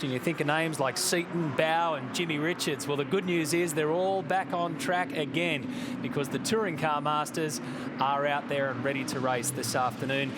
And you think of names like Seaton, Bow and Jimmy Richards. Well, the good news is they're all back on track again because the Touring Car Masters are out there and ready to race this afternoon.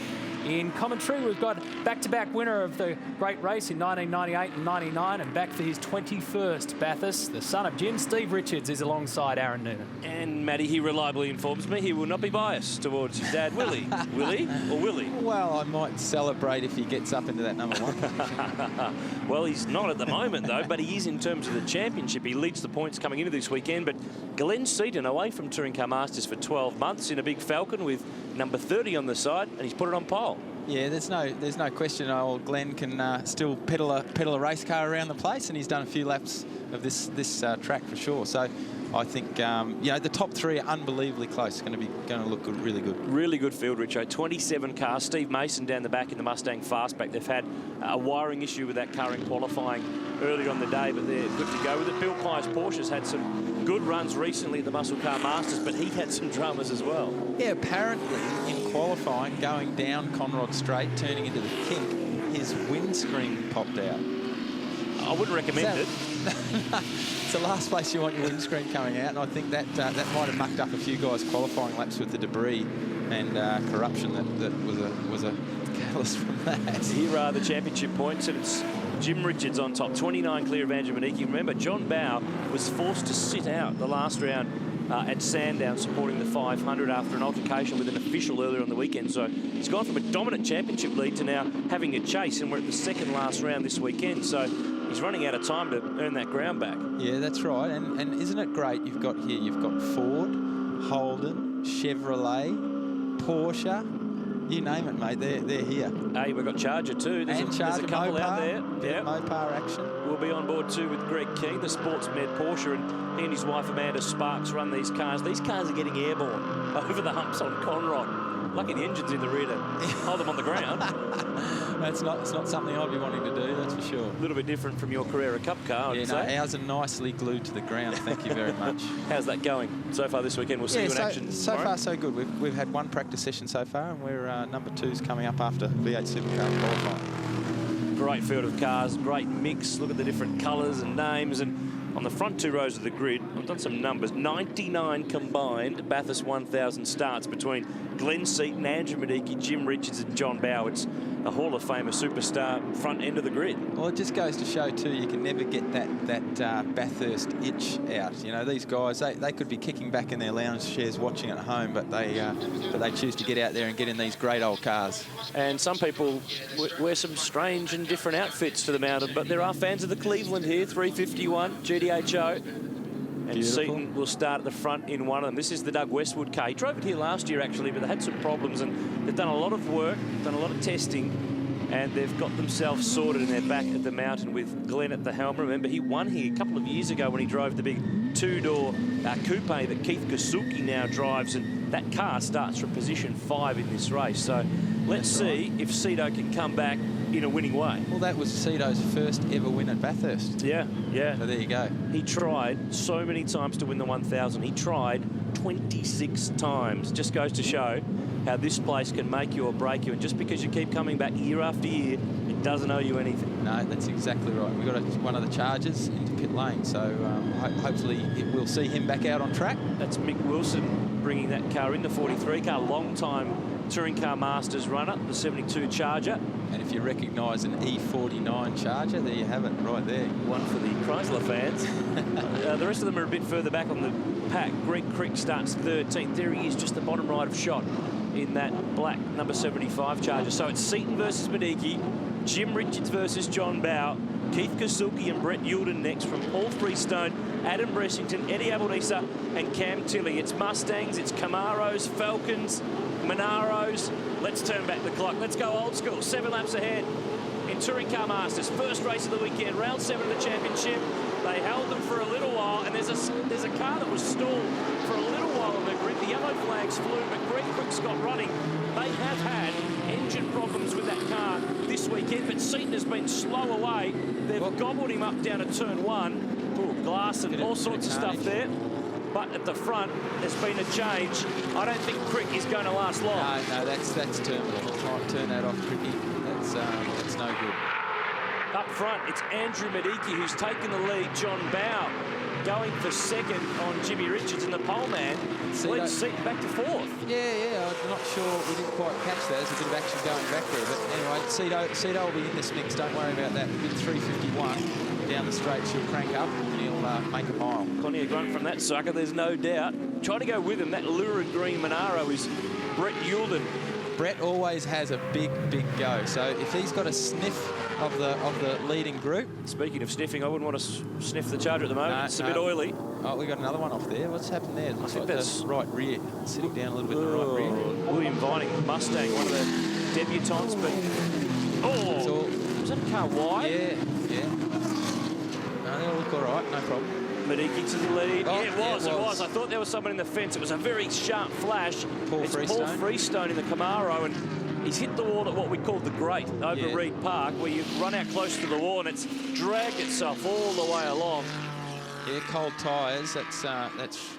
In commentary, we've got back-to-back winner of the great race in 1998 and 99 and back for his 21st Bathurst. The son of Jim, Steve Richards, is alongside Aaron Noonan. And Matty, he reliably informs me he will not be biased towards his dad, Willie. Willie or Willie? Well, I might celebrate if he gets up into that number one. Well, he's not at the moment, though, but he is in terms of the championship. He leads the points coming into this weekend, but Glenn Seaton away from Touring Car Masters for 12 months in a big Falcon with number 30 on the side, and he's put it on pole. Yeah, there's no question. Old Glenn can still pedal a race car around the place, and he's done a few laps of this track for sure. So I think you know, the top three are unbelievably close. It's going to look good, really good. Really good field, Richo. 27 cars. Steve Mason down the back in the Mustang Fastback. They've had a wiring issue with that car in qualifying earlier on the day, but they're good to go with it. Bill Pye's Porsche's had some good runs recently at the Muscle Car Masters, but he had some dramas as well. Yeah, apparently in qualifying, going down Conrod Straight, turning into the kink, his windscreen popped out. I wouldn't recommend it. It's the last place you want your windscreen coming out, and I think that that might have mucked up a few guys' qualifying laps with the debris and corruption that was a catalyst from that. Here are the championship points, and it's Jim Richards on top, 29 clear of Andrew Maniki. Remember, John Bow was forced to sit out the last round at Sandown supporting the 500 after an altercation with an official earlier on the weekend. So he's gone from a dominant championship lead to now having a chase, and we're at the second last round this weekend. So he's running out of time to earn that ground back. Yeah, that's right. And isn't it great? You've got Ford, Holden, Chevrolet, Porsche. You name it, mate. They're here. Hey, we've got Charger too. There's a couple Mopar, out there. Yeah, Mopar action. We'll be on board too with Greg King, the sports med Porsche, and he and his wife Amanda Sparks run these cars. These cars are getting airborne over the humps on Conrod. Lucky the engine's in the rear to hold them on the ground. It's not something I'd be wanting to do, that's for sure. A little bit different from your Carrera Cup car, I'd say. Ours are nicely glued to the ground. Thank you very much. How's that going so far this weekend? We'll see you in action so far, so good. We've had one practice session so far, and we're number 2's coming up after V8 Supercar qualifying. Great field of cars, great mix. Look at the different colours and names, and on the front two rows of the grid, I've done some numbers, 99 combined Bathurst 1000 starts between Glenn Seaton, Andrew Maniki, Jim Richards and John Bow. It's a Hall of Famer superstar front end of the grid. Well, it just goes to show too, you can never get that Bathurst itch out. You know, these guys, they could be kicking back in their lounge chairs watching at home, but they choose to get out there and get in these great old cars. And some people wear some strange and different outfits to the mountain, but there are fans of the Cleveland here, 351 GDHO. And Beautiful. Seaton will start at the front in one of them. This is the Doug Westwood car. He drove it here last year, actually, but they had some problems, and they've done a lot of work, done a lot of testing, and they've got themselves sorted, and they're back at the mountain with Glenn at the helm. Remember, he won here a couple of years ago when he drove the big two-door coupe that Keith Kasuki now drives, and that car starts from position 5 in this race. So let's see if Cito can come back in a winning way. Well, that was Cito's first ever win at Bathurst. Yeah. So there you go. He tried so many times to win the 1000. He tried 26 times. Just goes to show how this place can make you or break you. And just because you keep coming back year after year, it doesn't owe you anything. No, that's exactly right. We've got one of the Chargers into pit lane, so hopefully we'll see him back out on track. That's Mick Wilson bringing that car in, the 43 car, long-time Touring Car Masters runner, the 72 Charger. And if you recognise an E49 Charger, there you have it, right there. One for the Chrysler fans. The rest of them are a bit further back on the pack. Greg Crick starts 13th. There he is, just the bottom right of shot in that black number 75 Charger. So it's Seaton versus Maniki, Jim Richards versus John Bow, Keith Kasuki and Brett Yulden next from Paul Freestone, Adam Bressington, Eddie Abelnisa and Cam Tilley. It's Mustangs, it's Camaros, Falcons, Monaros. Let's turn back the clock. Let's go old school. 7 laps ahead in Touring Car Masters. First race of the weekend, round 7 of the championship. They held them for a little while, and there's a car that was stalled for a little while on the grid. The yellow flags flew, but Greg Crick's got running. They have had engine problems with that car this weekend, but Seaton has been slow away. They've gobbled him up down to turn 1. Ooh, glass and all sorts of stuff there. But at the front, there's been a change. I don't think Crick is going to last long. No, that's terminal. Try and turn that off, Cricky. That's no good. Up front, it's Andrew Mediki who's taken the lead. John Bow going for second on Jimmy Richards, and the pole man leads Seaton back to fourth. Yeah, I'm not sure we didn't quite catch that. There's a bit of action going back there. But anyway, Cedo will be in this mix. Don't worry about that. Big 351 down the straight. She'll crank up and he'll make a mile. Plenty of grunt from that sucker, there's no doubt. Trying to go with him, that lurid green Monaro is Brett Yulden. Brett always has a big go. So if he's got a sniff of the leading group. Speaking of sniffing, I wouldn't want to sniff the Charger at the moment. It's a bit oily. Oh, we got another one off there. What's happened there? Looks like that's the right rear. Sitting down a little bit in the right rear. William Vining, Mustang, one of the debutantes, but... was that a car wide? Yeah. No, they'll look all right, no problem. Mediki to the lead. Oh, yeah, it was. I thought there was someone in the fence. It was a very sharp flash. It's Paul Freestone in the Camaro, and he's hit the wall at what we call the Grate over Reed Park, where you run out close to the wall and it's dragged itself all the way along. Yeah, cold tyres. That's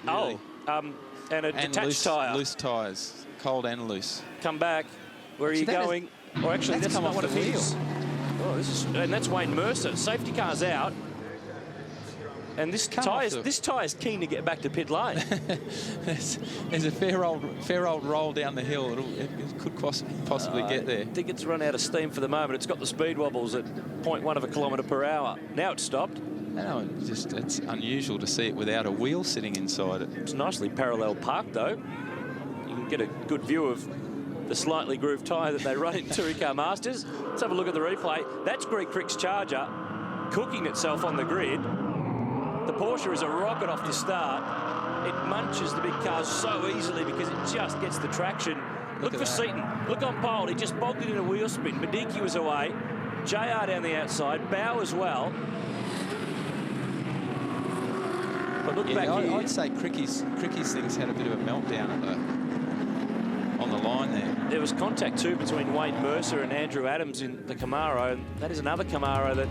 really... and a detached tyre. Loose tyres, cold and loose. Come back. Where are you going? Or actually, that's not one of his. Oh, and that's Wayne Mercer. Safety car's out. And this tyre's keen to get back to pit lane. there's a fair old roll down the hill. It could possibly get there. I think it's run out of steam for the moment. It's got the speed wobbles at 0.1 of a kilometre per hour. Now it's stopped. No, it's unusual to see it without a wheel sitting inside it. It's nicely parallel parked, though. You can get a good view of the slightly grooved tyre that they run in Touring Car Masters. Let's have a look at the replay. That's Greg Crick's Charger cooking itself on the grid. The Porsche is a rocket off the start. It munches the big cars so easily because it just gets the traction. Look for Seaton. Look on pole. He just bogged it in a wheel spin. Mediki was away. JR down the outside. Bow as well. But look back here. I'd say Cricky's things had a bit of a meltdown on the line there. There was contact too between Wayne Mercer and Andrew Adams in the Camaro. And that is another Camaro that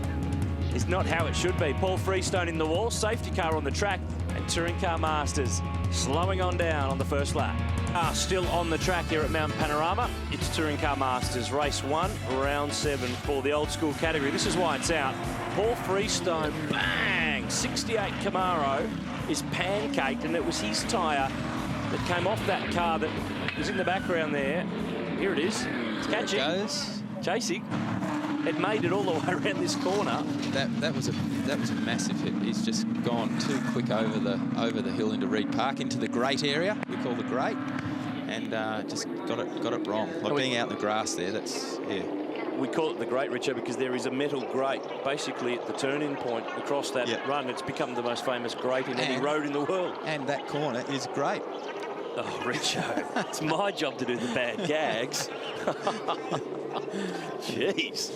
is not how it should be. Paul Freestone in the wall, safety car on the track, and Touring Car Masters slowing on down on the first lap. Still on the track here at Mount Panorama. It's Touring Car Masters, race 1, round 7 for the old school category. This is why it's out. Paul Freestone, bang! 68 Camaro is pancaked, and it was his tyre that came off that car that was in the background there. Here it is. It's catching. There it goes. Chasing. It made it all the way around this corner. That was a massive hit. He's just gone too quick over the hill into Reed Park, into the Grate area we call the Grate, and just got it wrong. Like being out in the grass there. We call it the Grate, Richard, because there is a metal grate basically at the turning point across that run. It's become the most famous grate in any road in the world. And that corner is great. Oh, Richo, it's my job to do the bad gags. Jeez.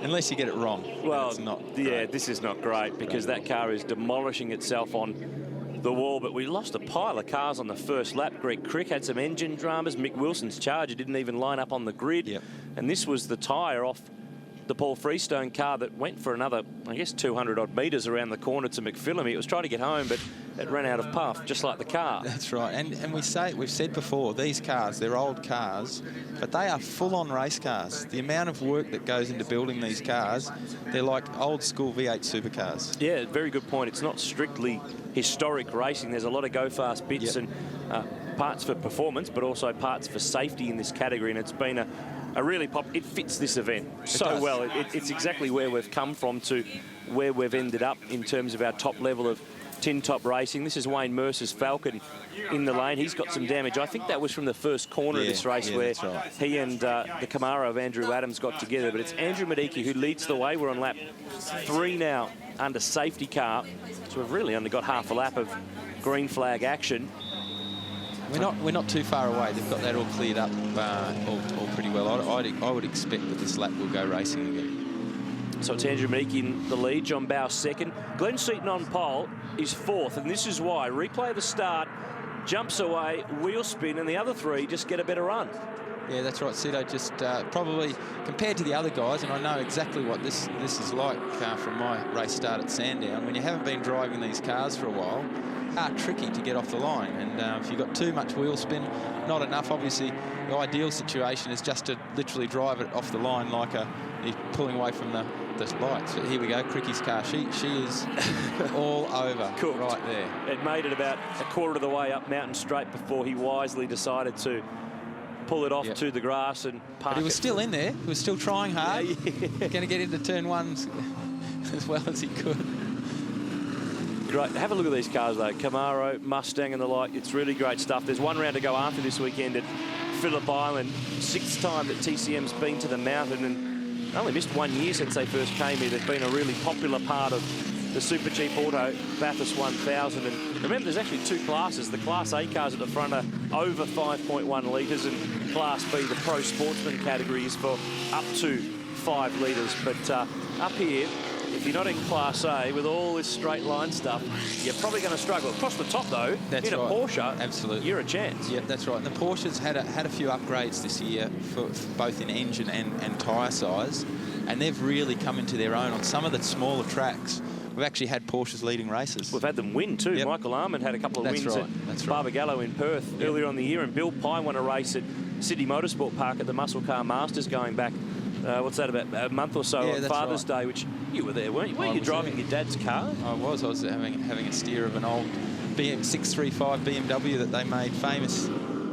Unless you get it wrong. Well, it's not this is not great because that car is demolishing itself on the wall. But we lost a pile of cars on the first lap. Greg Crick had some engine dramas. Mick Wilson's Charger didn't even line up on the grid. Yep. And this was the tyre off the Paul Freestone car that went for another, I guess, 200-odd metres around the corner to McPhillamy. It was trying to get home, but it ran out of puff, just like the car. That's right. And we've said before, these cars, they're old cars, but they are full-on race cars. The amount of work that goes into building these cars, they're like old-school V8 supercars. Yeah, very good point. It's not strictly historic racing. There's a lot of go-fast bits and parts for performance, but also parts for safety in this category, and it's been a really it fits this event so well. It's exactly where we've come from to where we've ended up in terms of our top level of tin top racing. This is Wayne Mercer's Falcon in the lane. He's got some damage. I think that was from the first corner of this race where he and the Camaro of Andrew Adams got together. But it's Andrew Mediki who leads the way. We're on lap 3 now under safety car. So we've really only got half a lap of green flag action. We're not too far away. They've got that all cleared up all pretty well. I would expect that this lap will go racing again. So it's Andrew Mediki in the lead, John Bow second. Glenn Seaton on pole is 4th, and this is why. Replay the start, jumps away, wheel spin, and the other 3 just get a better run. Yeah, that's right. Cedo just probably, compared to the other guys, and I know exactly what this is like from my race start at Sandown, when you haven't been driving these cars for a while, are tricky to get off the line, and if you've got too much wheel spin, not enough. Obviously, the ideal situation is just to literally drive it off the line like you're pulling away from the the lights. Here we go, Cricky's car. She is all over Cooked. right there. It made it about a quarter of the way up Mountain Straight before he wisely decided to pull it off to the grass and park. But he was still in there. He was still trying hard. Yeah. Going to get into turn 1 as well as he could. Great. Have a look at these cars, though. Camaro, Mustang and the like. It's really great stuff. There's one round to go after this weekend at Phillip Island. 6th time that TCM's been to the mountain, and only missed 1 year since they first came here. They've been a really popular part of the Super Cheap Auto Bathurst 1000. And remember, there's actually 2 classes. The Class A cars at the front are over 5.1 litres, and Class B, the Pro Sportsman category, is for up to 5 litres. But up here, if you're not in Class A with all this straight line stuff, you're probably going to struggle. Across the top, though, that's in a right. Porsche, absolutely, you're a chance. Yep, that's right. And the Porsches had a few upgrades this year for both in engine and tyre size, and they've really come into their own on some of the smaller tracks. We've actually had Porsches leading races. We've had them win too. Yep. Michael Armand had a couple of wins at Barbagallo in Perth earlier on the year, and Bill Pye won a race at Sydney Motorsport Park at the Muscle Car Masters going back, what's that, about a month or so on Father's Day, which you were there, weren't you? Weren't you driving your dad's car? I was. I was having a steer of an old 635 BMW that they made famous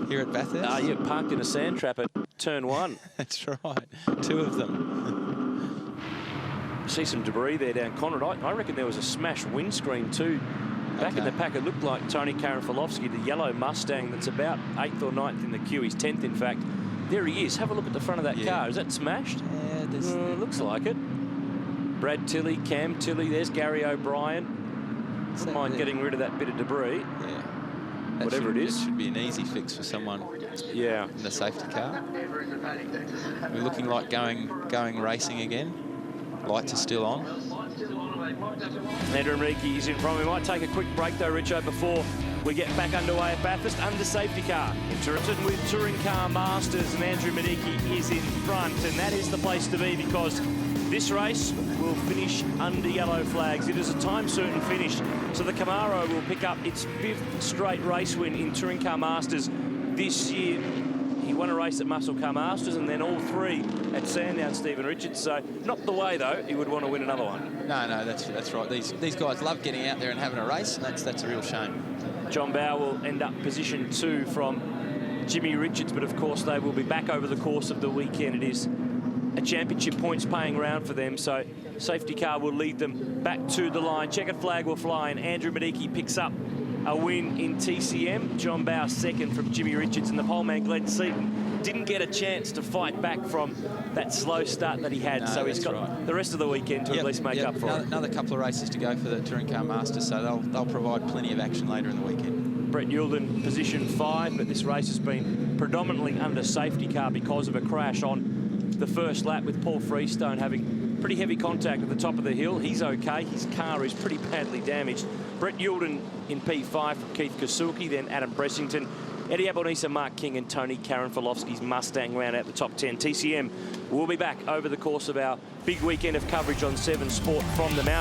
here at Bathurst. Yeah, parked in a sand trap at turn 1. That's right. 2 of them. See some debris there down Conrad. I reckon there was a smashed windscreen too. Back in the pack, it looked like Tony Karanfilovsky, the yellow Mustang that's about 8th or 9th in the queue. He's 10th, in fact. There he is. Have a look at the front of that car. Is that smashed? Yeah, looks like it. Brad Tilley, Cam Tilley. There's Gary O'Brien. Wouldn't mind getting rid of that bit of debris. Yeah. Whatever it is. It should be an easy fix for someone in the safety car. We're looking like going racing again. Lights are still on. Andrew Enrique is in front. We might take a quick break though, Richo, before we get back underway at Bathurst under safety car. Interested with Touring Car Masters, and Andrew Medicki is in front, and that is the place to be because this race will finish under yellow flags. It is a time-certain finish, so the Camaro will pick up its 5th straight race win in Touring Car Masters this year. He won a race at Muscle Car Masters and then all 3 at Sandown, Stephen Richards. So not the way, though, he would want to win another one. No, that's right. These guys love getting out there and having a race, and that's a real shame. John Bowe will end up position 2 from Jimmy Richards, but of course they will be back over the course of the weekend. It is a championship points paying round for them, so safety car will lead them back to the line. Checkered flag will fly, and Andrew Medicki picks up a win in TCM. John Bowe 2nd from Jimmy Richards, and the poleman Glenn Seaton didn't get a chance to fight back from that slow start that he had, so he's got the rest of the weekend to at least make up for it. Another couple of races to go for the Touring Car Masters, so they'll provide plenty of action later in the weekend. Brett Yulden position 5, but this race has been predominantly under safety car because of a crash on the first lap with Paul Freestone having pretty heavy contact at the top of the hill. He's okay. His car is pretty badly damaged. Brett Yulden in P5 from Keith Kasuki, then Adam Bressington, Eddie Abonisa, Mark King and Tony Karanfilovsky's Mustang round out the top 10. TCM will be back over the course of our big weekend of coverage on 7 Sport from the mountain.